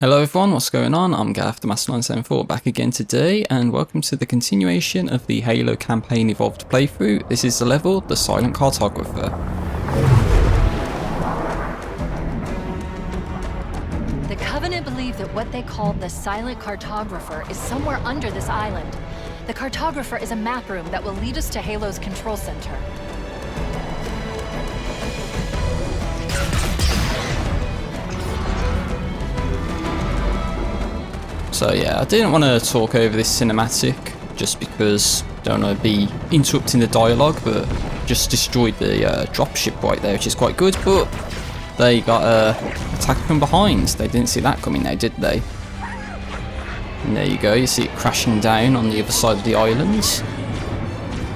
Hello everyone, what's going on? I'm Gareth, the Master 974, back again today, and welcome to the continuation of the Halo campaign evolved playthrough. This is the level, the Silent Cartographer. The Covenant believe that what they call the Silent Cartographer is somewhere under this island. The Cartographer is a map room that will lead us to Halo's control center. So yeah, I didn't want to talk over this cinematic, just because I don't want to be interrupting the dialogue, but just destroyed the dropship right there, which is quite good, but they got attacked from behind. They didn't see that coming now, did they? And there you go, you see it crashing down on the other side of the island.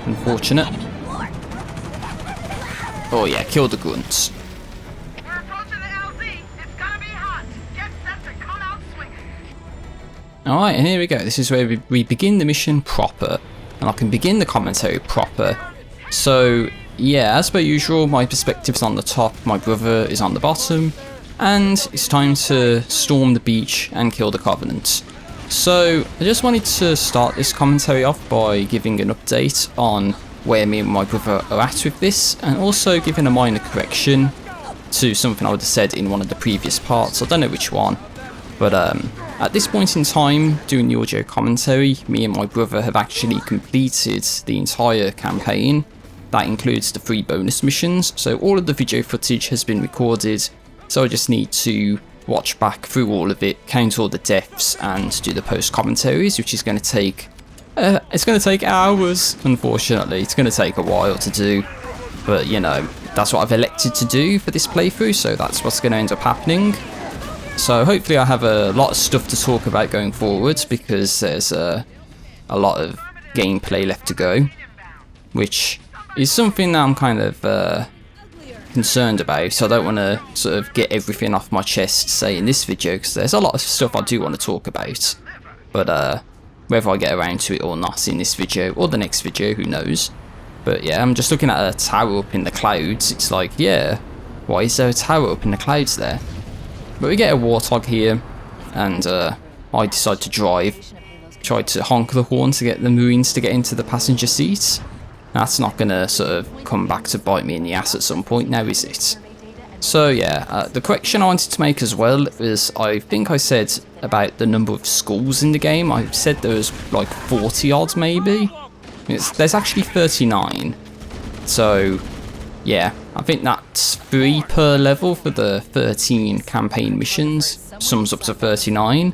Unfortunate. Oh yeah, kill the grunts. Alright, and here we go. This is where we begin the mission proper. And I can begin the commentary proper. So, yeah, as per usual, my perspective's on the top, my brother is on the bottom. And it's time to storm the beach and kill the Covenant. So, I just wanted to start this commentary off by giving an update on where me and my brother are at with this. And also giving a minor correction to something I would have said in one of the previous parts. I don't know which one. But, at this point in time, doing the audio commentary, me and my brother have actually completed the entire campaign. That includes the 3 bonus missions, so all of the video footage has been recorded, so I just need to watch back through all of it, count all the deaths, and do the post-commentaries, which is going to take... it's going to take hours, unfortunately. It's going to take a while to do, but, you know, that's what I've elected to do for this playthrough, so that's what's going to end up happening. So hopefully I have a lot of stuff to talk about going forward, because there's a lot of gameplay left to go, which is something that I'm kind of concerned about. So I don't want to sort of get everything off my chest, say, in this video, because there's a lot of stuff I do want to talk about. But whether I get around to it or not in this video or the next video, who knows. But yeah, I'm just looking at a tower up in the clouds. It's like, yeah, why is there a tower up in the clouds there? But we get a warthog here, and I decide to drive. Try to honk the horn to get the Marines to get into the passenger seat. That's not going to sort of come back to bite me in the ass at some point now, is it? So yeah, the correction I wanted to make as well is, I think I said about the number of schools in the game. I said there was like 40 odd maybe. There's actually 39. So... yeah, I think that's 3 per level for the 13 campaign missions, sums up to 39.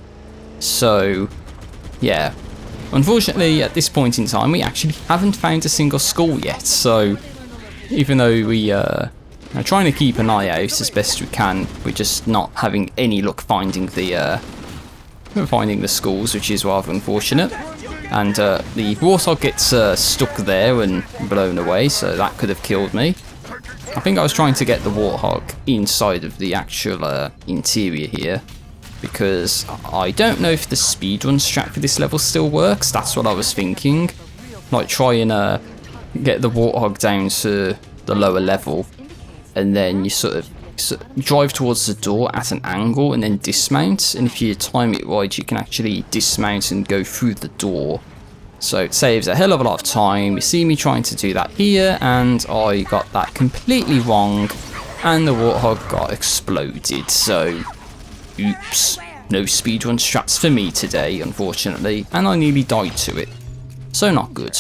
So, yeah. Unfortunately, at this point in time, we actually haven't found a single school yet. So, even though we are trying to keep an eye out as best we can, we're just not having any luck finding the schools, which is rather unfortunate. And the warthog gets stuck there and blown away, so that could have killed me. I think I was trying to get the warthog inside of the actual interior here, because I don't know if the speedrun strat for this level still works. That's what I was thinking. Like, try and get the warthog down to the lower level, and then you sort of drive towards the door at an angle and then dismount, and if you time it right, you can actually dismount and go through the door. So it saves a hell of a lot of time. You see me trying to do that here, and I got that completely wrong, and the warthog got exploded. So, oops, no speedrun strats for me today, unfortunately, and I nearly died to it. So not good.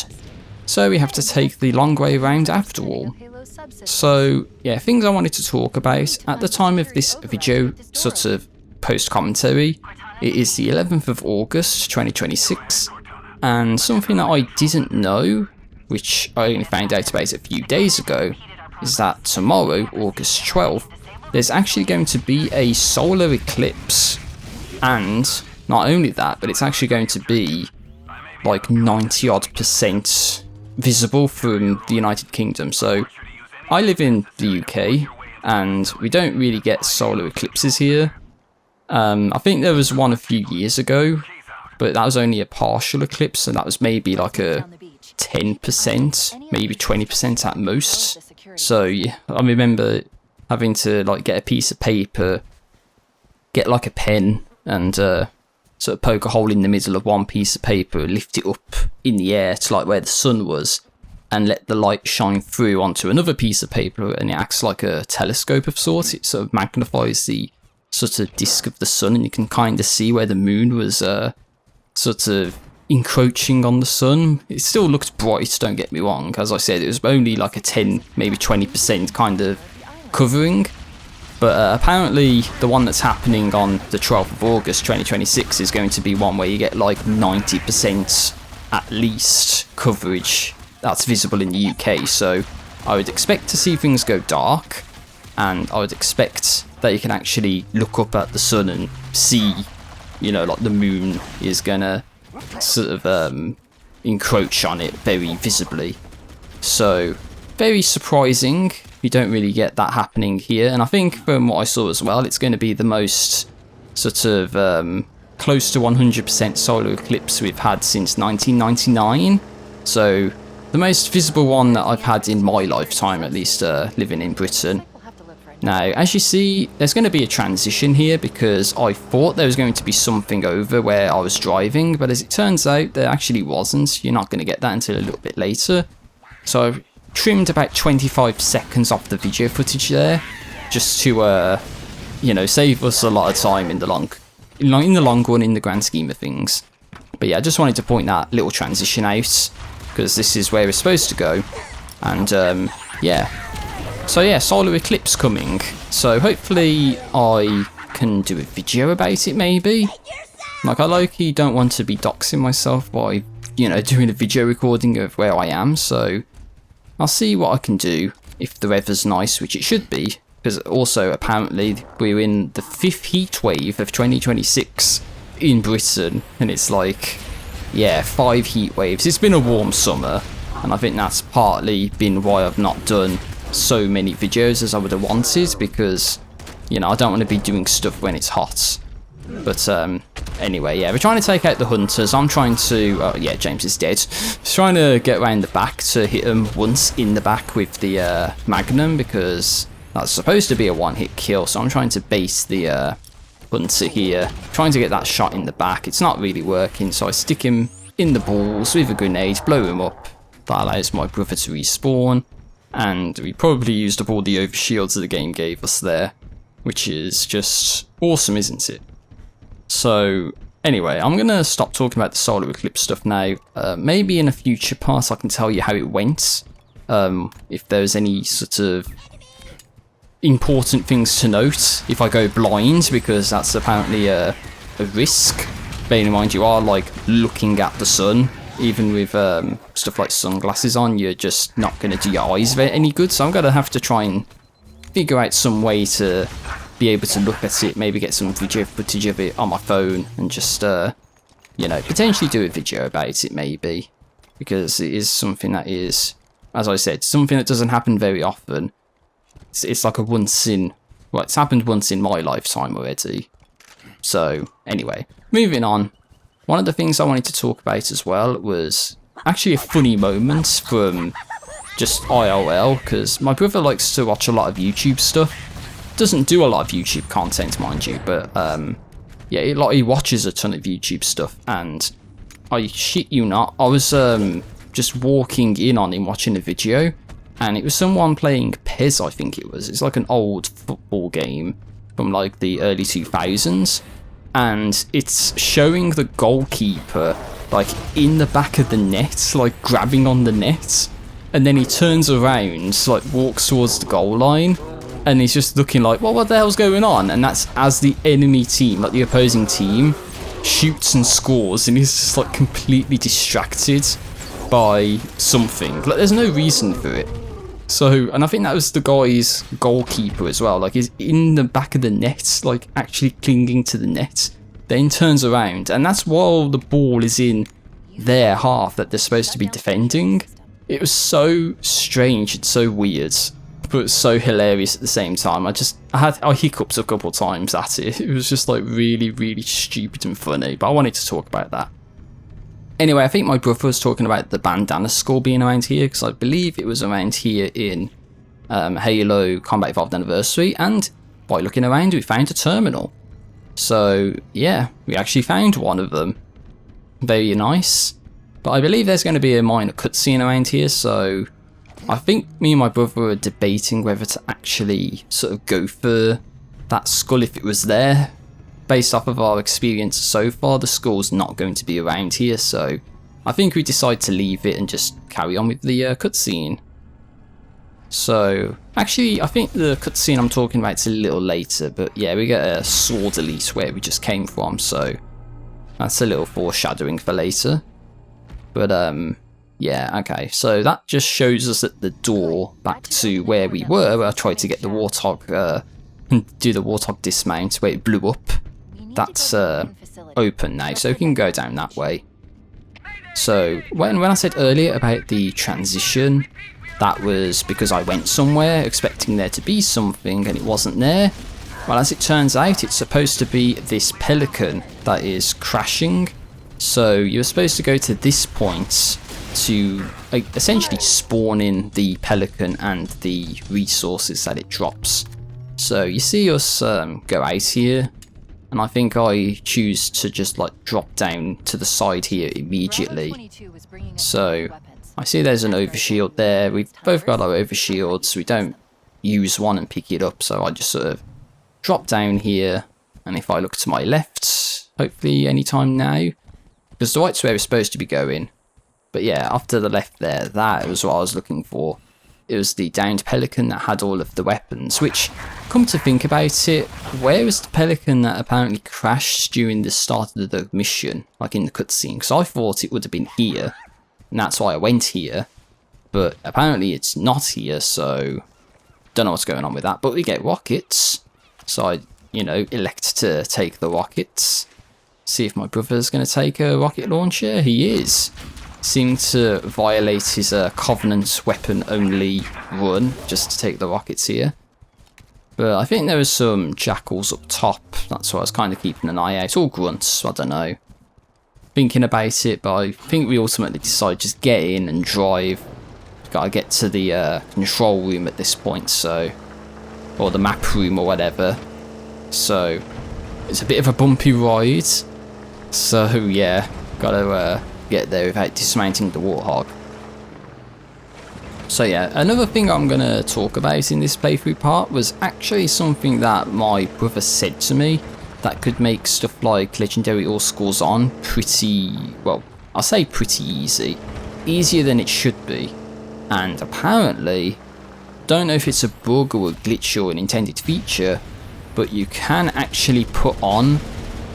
So we have to take the long way around after all. So yeah, things I wanted to talk about at the time of this video, sort of post-commentary. It is the 11th of August 2026. And something that I didn't know, which I only found out about a few days ago, is that tomorrow, August 12th, there's actually going to be a solar eclipse. And not only that, but it's actually going to be like 90% visible from the United Kingdom. So I live in the UK, and we don't really get solar eclipses here. I think there was one a few years ago, but that was only a partial eclipse, so that was maybe like a 10%, maybe 20% at most. So yeah, I remember having to like get a piece of paper, get like a pen, and sort of poke a hole in the middle of one piece of paper, lift it up in the air to like where the sun was, and let the light shine through onto another piece of paper, and it acts like a telescope of sorts. It sort of magnifies the sort of disk of the sun, and you can kind of see where the moon was sort of encroaching on the sun. It still looked bright, don't get me wrong. As I said, it was only like a 10, maybe 20% kind of covering. But apparently the one that's happening on the 12th of August 2026 is going to be one where you get like 90% at least coverage that's visible in the UK. So I would expect to see things go dark, and I would expect that you can actually look up at the sun and see, you know, like the moon is gonna sort of encroach on it very visibly. So very surprising. You don't really get that happening here, and I think from what I saw as well, it's going to be the most sort of close to 100% solar eclipse we've had since 1999. So the most visible one that I've had in my lifetime, at least living in Britain. Now, as you see, there's going to be a transition here, because I thought there was going to be something over where I was driving, but as it turns out, there actually wasn't. You're not going to get that until a little bit later. So I've trimmed about 25 seconds off the video footage there, just to, you know, save us a lot of time in the long run, in the grand scheme of things. But yeah, I just wanted to point that little transition out, because this is where we're supposed to go. And yeah. So yeah, solar eclipse coming. So hopefully I can do a video about it, maybe. Like, I low-key don't want to be doxing myself by, you know, doing a video recording of where I am. So I'll see what I can do if the weather's nice, which it should be. Because also, apparently, we're in the 5th heat wave of 2026 in Britain. And it's like, yeah, 5 heat waves. It's been a warm summer. And I think that's partly been why I've not done so many videos as I would have wanted, because, you know, I don't want to be doing stuff when it's hot. But anyway, yeah, we're trying to take out the hunters. I'm trying to, oh yeah, James is dead. Just trying to get around the back to hit him once in the back with the Magnum, because that's supposed to be a one-hit kill. So I'm trying to base the hunter here, trying to get that shot in the back. It's not really working, so I stick him in the balls with a grenade, blow him up. That allows my brother to respawn. And we probably used up all the overshields that the game gave us there, which is just awesome, isn't it? So anyway, I'm going to stop talking about the solar eclipse stuff now. Maybe in a future part I can tell you how it went. If there's any sort of important things to note if I go blind, because that's apparently a risk. Bearing in mind you are like looking at the sun. Even with stuff like sunglasses on, you're just not going to do your eyes any good. So I'm going to have to try and figure out some way to be able to look at it. Maybe get some video footage of it on my phone and just, you know, potentially do a video about it maybe. Because it is something that is, as I said, something that doesn't happen very often. It's like a once in, well, it's happened once in my lifetime already. So anyway, moving on. One of the things I wanted to talk about as well was actually a funny moment from just IRL, because my brother likes to watch a lot of YouTube stuff. Doesn't do a lot of YouTube content, mind you, but yeah, he watches a ton of YouTube stuff, and I shit you not, I was just walking in on him watching a video, and it was someone playing PES, I think it was. It's like an old football game from like the early 2000s. And it's showing the goalkeeper like in the back of the net, like grabbing on the net, and then he turns around, like walks towards the goal line, and he's just looking like, well, what the hell's going on? And that's as the enemy team, like the opposing team, shoots and scores, and he's just like completely distracted by something. Like, there's no reason for it. So, and I think that was the guy's goalkeeper as well. Like, he's in the back of the net, like actually clinging to the net. Then turns around, and that's while the ball is in their half that they're supposed to be defending. It was so strange and so weird, but so hilarious at the same time. I hiccuped a couple of times at it. It was just like really, really stupid and funny. But I wanted to talk about that. Anyway, I think my brother was talking about the bandana skull being around here, because I believe it was around here in Halo Combat Evolved Anniversary, and by looking around we found a terminal. So yeah, we actually found one of them. Very nice. But I believe there's going to be a minor cutscene around here, so I think me and my brother were debating whether to actually sort of go for that skull if it was there. Based off of our experience so far, the skull's not going to be around here, so I think we decided to leave it and just carry on with the cutscene. So, actually, I think the cutscene I'm talking about is a little later, but yeah, we get a sword elite where we just came from, so that's a little foreshadowing for later. But, yeah, okay, so that just shows us at the door back to where we were, where I tried to get the Warthog, do the Warthog dismount, where it blew up. That's open now, so we can go down that way. So, when I said earlier about the transition, that was because I went somewhere expecting there to be something and it wasn't there. Well, as it turns out, it's supposed to be this pelican that is crashing. So you're supposed to go to this point to essentially spawn in the pelican and the resources that it drops. So you see us go out here, and I think I choose to just like drop down to the side here immediately. So I see there's an overshield there. We've both got our overshields. We don't use one and pick it up, so I just sort of drop down here, and if I look to my left, hopefully anytime now, because the right's where we're supposed to be going. But yeah, after the left there, that was what I was looking for. It was the downed pelican that had all of the weapons, which, come to think about it, where was the pelican that apparently crashed during the start of the mission, like in the cutscene? Because I thought it would have been here, and that's why I went here, but apparently it's not here, so don't know what's going on with that. But we get rockets, so I, elect to take the rockets. See if my brother's going to take a rocket launcher. He is. Seemed to violate his Covenant weapon only run just to take the rockets here. But I think there was some jackals up top. That's why I was kind of keeping an eye out. All grunts, I don't know. Thinking about it, but I think we ultimately decided just get in and drive. Gotta get to the control room at this point, so, or the map room or whatever. So it's a bit of a bumpy ride. So yeah, gotta get there without dismounting the Warthog. So yeah, another thing I'm gonna talk about in this playthrough part was actually something that my brother said to me that could make stuff like Legendary All Scores On pretty, well, I'll say pretty easy. Easier than it should be. And apparently, don't know if it's a bug or a glitch or an intended feature, but you can actually put on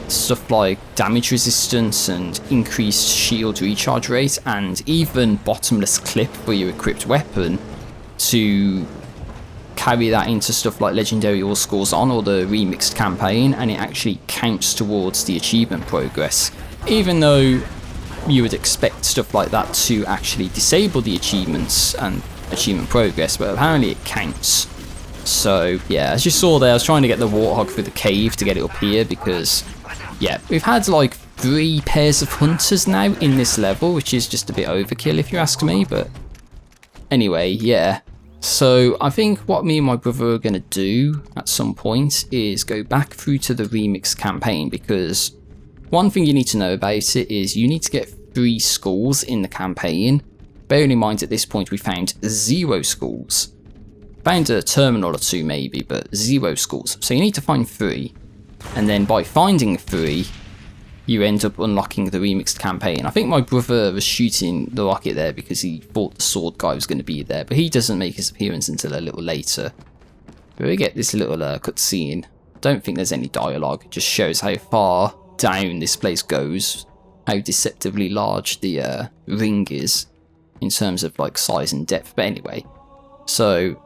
stuff like damage resistance and increased shield recharge rate and even bottomless clip for your equipped weapon to carry that into stuff like Legendary All Scores On or the remixed campaign, and it actually counts towards the achievement progress, even though you would expect stuff like that to actually disable the achievements and achievement progress, but apparently it counts. So yeah, as you saw there, I was trying to get the Warthog through the cave to get it up here because, yeah, we've had like 3 pairs of hunters now in this level, which is just a bit overkill if you ask me, but anyway, yeah. So I think what me and my brother are going to do at some point is go back through to the remix campaign, because one thing you need to know about it is you need to get 3 skulls in the campaign. Bearing in mind at this point we found 0 skulls. Found a terminal or 2 maybe, but 0 skulls. So you need to find 3. And then by finding 3, you end up unlocking the remixed campaign. I think my brother was shooting the rocket there because he thought the sword guy was going to be there, but he doesn't make his appearance until a little later. But we get this little cutscene. Don't think there's any dialogue. It just shows how far down this place goes, how deceptively large the ring is in terms of like size and depth. But anyway, so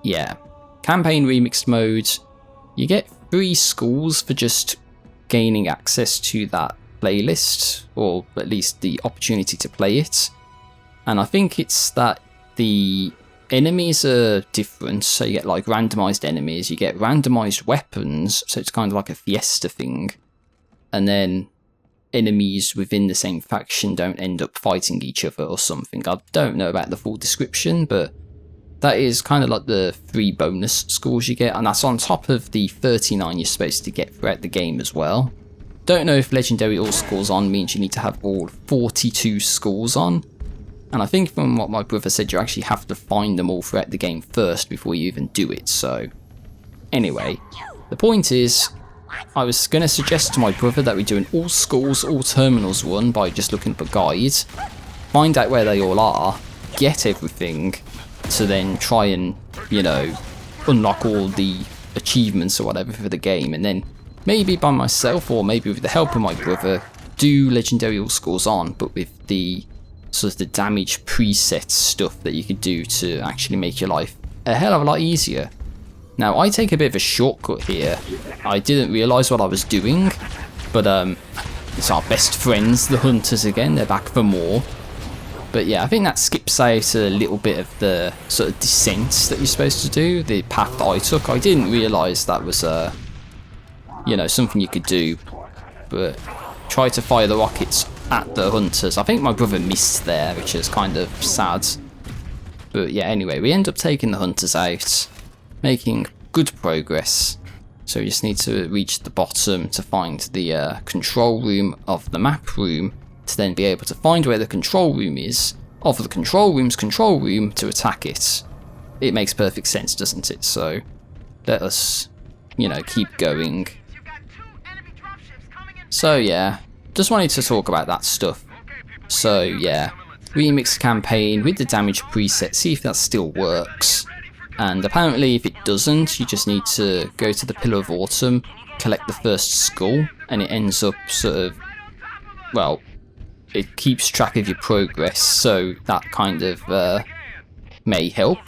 yeah, campaign remixed mode. You get 3 skulls for just gaining access to that playlist, or at least the opportunity to play it. And I think it's that the enemies are different, so you get like randomized enemies, you get randomized weapons, so it's kind of like a fiesta thing. And then enemies within the same faction don't end up fighting each other or something. I don't know about the full description, but that is kind of like the 3 bonus scores you get, and that's on top of the 39 you're supposed to get throughout the game as well. Don't know if legendary all scores on means you need to have all 42 scores on, and I think from what my brother said, you actually have to find them all throughout the game first before you even do it. So anyway, the point is, I was going to suggest to my brother that we do an all schools, all terminals run by just looking for guides, find out where they all are, get everything, to then try and, you know, unlock all the achievements or whatever for the game, and then maybe by myself or maybe with the help of my brother do legendary all scores on, but with the sort of the damage preset stuff that you could do to actually make your life a hell of a lot easier. Now, I take a bit of a shortcut here. I didn't realise what I was doing, but it's our best friends, the hunters again. They're back for more. But yeah, I think that skips out a little bit of the sort of descent that you're supposed to do, the path that I took. I didn't realise that was, you know, something you could do. But try to fire the rockets at the hunters. I think my brother missed there, which is kind of sad. But yeah, anyway, we end up taking the hunters out, making good progress. So we just need to reach the bottom to find the control room of the map room, to then be able to find where the control room is of the control room's control room to attack it. It makes perfect sense, doesn't it? So let us, you know, keep going. So yeah, just wanted to talk about that stuff. So yeah, remix campaign with the damage preset, see if that still works. And apparently if it doesn't, you just need to go to the Pillar of Autumn, collect the first skull, and it ends up sort of, well, it keeps track of your progress, so that kind of may help.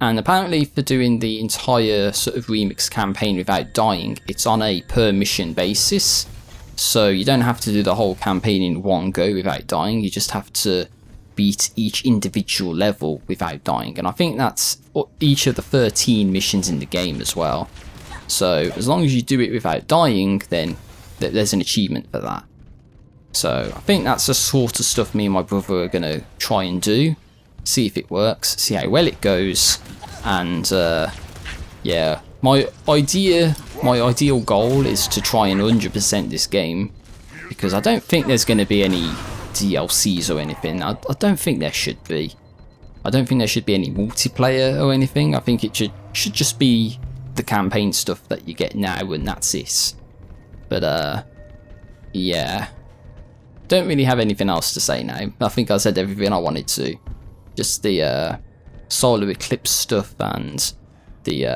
And apparently for doing the entire sort of remix campaign without dying, it's on a per mission basis. So you don't have to do the whole campaign in one go without dying, you just have to beat each individual level without dying. And I think that's each of the 13 missions in the game as well. So as long as you do it without dying, then there's an achievement for that. So I think that's the sort of stuff me and my brother are going to try and do. See if it works, see how well it goes. And yeah, my ideal goal is to try and 100% this game, because I don't think there's going to be any DLCs or anything. I don't think there should be. I don't think there should be any multiplayer or anything. I think it should just be the campaign stuff that you get now, and that's it. But yeah, don't really have anything else to say now. I think I said everything I wanted to. Just the solar eclipse stuff and the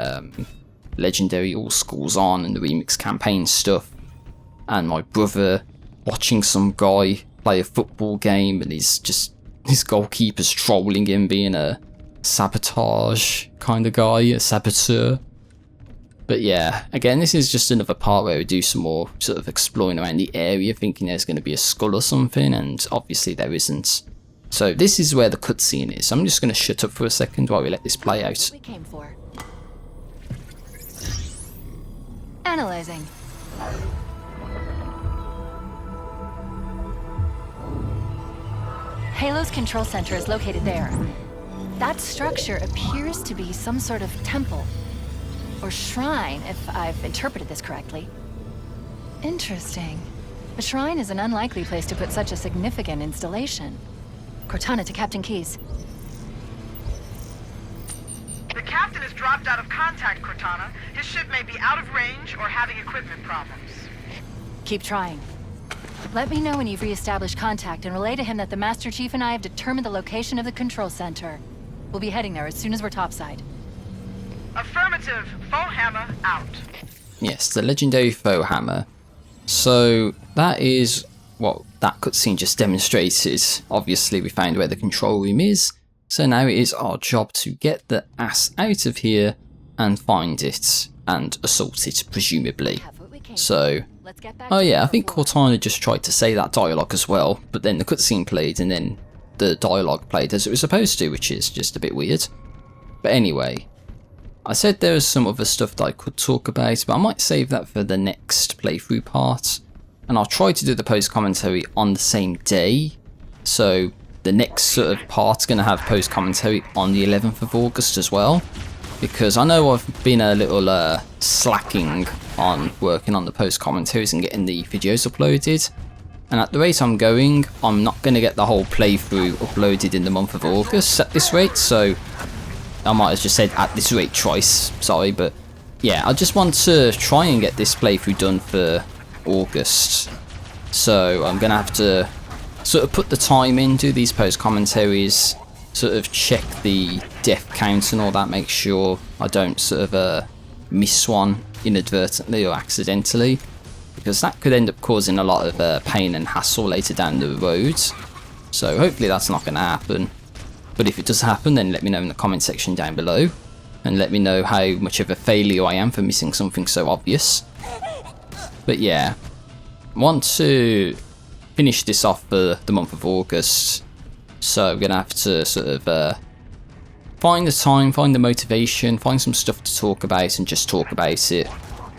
legendary all schools on and the remix campaign stuff, and my brother watching some guy play a football game and his goalkeeper's trolling him, being a sabotage kind of guy, a saboteur. But yeah, again, this is just another part where we do some more sort of exploring around the area, thinking there's going to be a skull or something, and obviously there isn't. So this is where the cutscene is. I'm just going to shut up for a second while we let this play out. What we came for. Analyzing. Halo's control center is located there. That structure appears to be some sort of temple. Or shrine, if I've interpreted this correctly. Interesting. A shrine is an unlikely place to put such a significant installation. Cortana to Captain Keyes. The captain has dropped out of contact, Cortana. His ship may be out of range or having equipment problems. Keep trying. Let me know when you've re-established contact and relay to him that the Master Chief and I have determined the location of the control center. We'll be heading there as soon as we're topside. Affirmative. Foe hammer out. Yes, the legendary foe hammer. So that is what that cutscene just demonstrated. Obviously we found where the control room is, so now it is our job to get the ass out of here and find it and assault it, presumably. So, oh yeah, I think Cortana just tried to say that dialogue as well, but then the cutscene played and then the dialogue played as it was supposed to, which is just a bit weird. But anyway, I said there was some other stuff that I could talk about, but I might save that for the next playthrough part. And I'll try to do the post commentary on the same day. So the next sort of part's going to have post-commentary on the 11th of August as well. Because I know I've been a little slacking on working on the post-commentaries and getting the videos uploaded. And at the rate I'm going, I'm not going to get the whole playthrough uploaded in the month of August at this rate. So I might have just said at this rate twice, sorry. But yeah, I just want to try and get this playthrough done for August. So I'm going to have to sort of put the time in, do these post-commentaries, sort of check the death count and all that, make sure I don't sort of miss one inadvertently or accidentally, because that could end up causing a lot of pain and hassle later down the road. So hopefully that's not going to happen. But if it does happen, then let me know in the comment section down below, and let me know how much of a failure I am for missing something so obvious. But yeah, I want to finish this off for the month of August, so I'm gonna have to sort of find the time, find the motivation, find some stuff to talk about and just talk about it.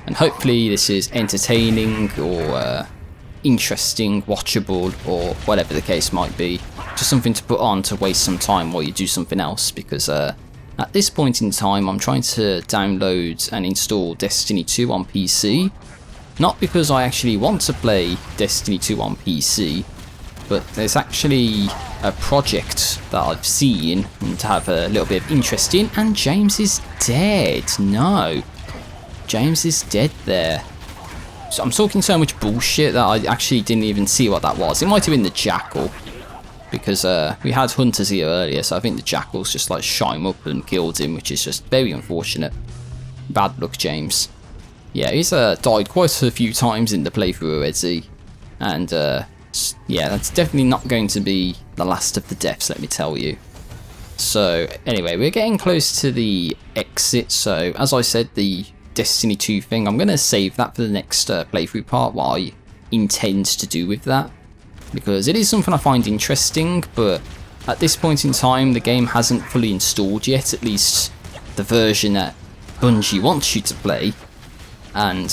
And hopefully this is entertaining or interesting, watchable, or whatever the case might be. Just something to put on to waste some time while you do something else, because at this point in time I'm trying to download and install Destiny 2 on PC. Not because I actually want to play Destiny 2 on PC, but there's actually a project that I've seen and have a little bit of interest in, and James is dead. No, James is dead there. So I'm talking so much bullshit that I actually didn't even see what that was. It might have been the Jackal, because we had hunters here earlier, so I think the Jackal's just like shot him up and killed him, which is just very unfortunate. Bad luck, James. Yeah, he's died quite a few times in the playthrough already, and yeah, that's definitely not going to be the last of the deaths, let me tell you. So anyway, we're getting close to the exit, so as I said, the Destiny 2 thing, I'm going to save that for the next playthrough part, what I intend to do with that, because it is something I find interesting, but at this point in time the game hasn't fully installed yet, at least the version that Bungie wants you to play. And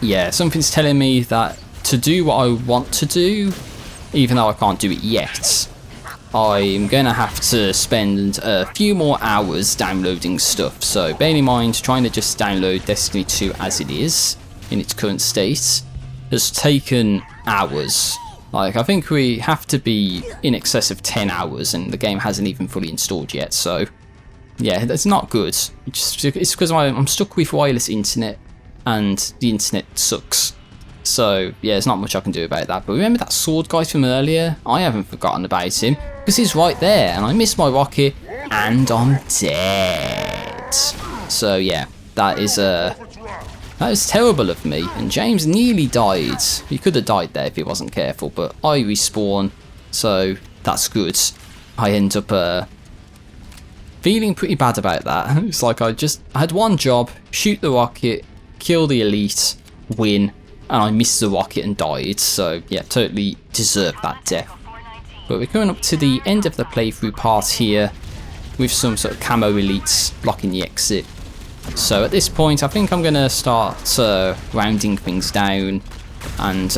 yeah, something's telling me that to do what I want to do, even though I can't do it yet, I'm going to have to spend a few more hours downloading stuff. So bearing in mind, trying to just download Destiny 2 as it is, in its current state, has taken hours. Like, I think we have to be in excess of 10 hours, and the game hasn't even fully installed yet, so yeah, that's not good. It's because I'm stuck with wireless internet, and the internet sucks. So yeah, there's not much I can do about that. But remember that sword guy from earlier? I haven't forgotten about him, because he's right there, and I missed my rocket, and I'm dead. So yeah, that is terrible of me. And James nearly died. He could have died there if he wasn't careful, but I respawn, so that's good. I end up feeling pretty bad about that. It's like I had one job: shoot the rocket, kill the elite, win, and I missed the rocket and died. So yeah, totally deserved that death. But we're coming up to the end of the playthrough part here, with some sort of camo elites blocking the exit. So at this point I think I'm going to start rounding things down and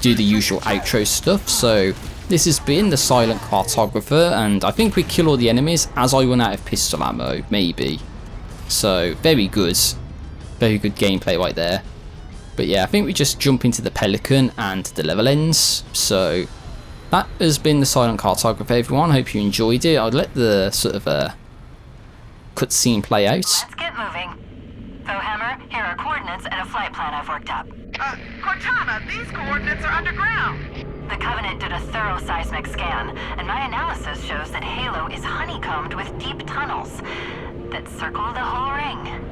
do the usual outro stuff. So this has been the Silent Cartographer, and I think we kill all the enemies as I run out of pistol ammo, maybe. So very good gameplay right there. But yeah, I think we just jump into the Pelican and the level ends. So that has been the Silent Cartographer, everyone. Hope you enjoyed it. I'll let the sort of cutscene play out. Let's get moving. Hammer, here are coordinates and a flight plan I've worked up. Cortana, these coordinates are underground. The Covenant did a thorough seismic scan, and my analysis shows that Halo is honeycombed with deep tunnels that circle the whole ring.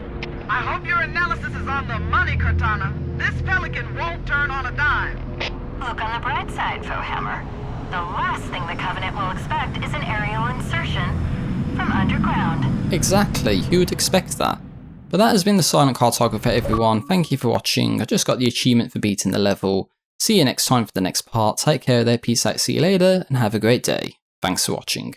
I hope your analysis is on the money, Cortana. This Pelican won't turn on a dime. Look on the bright side, Hammer. The last thing the Covenant will expect is an aerial insertion from underground. Exactly, who would expect that? But that has been the Silent Cartographer, everyone. Thank you for watching. I just got the achievement for beating the level. See you next time for the next part. Take care there, peace out, see you later, and have a great day. Thanks for watching.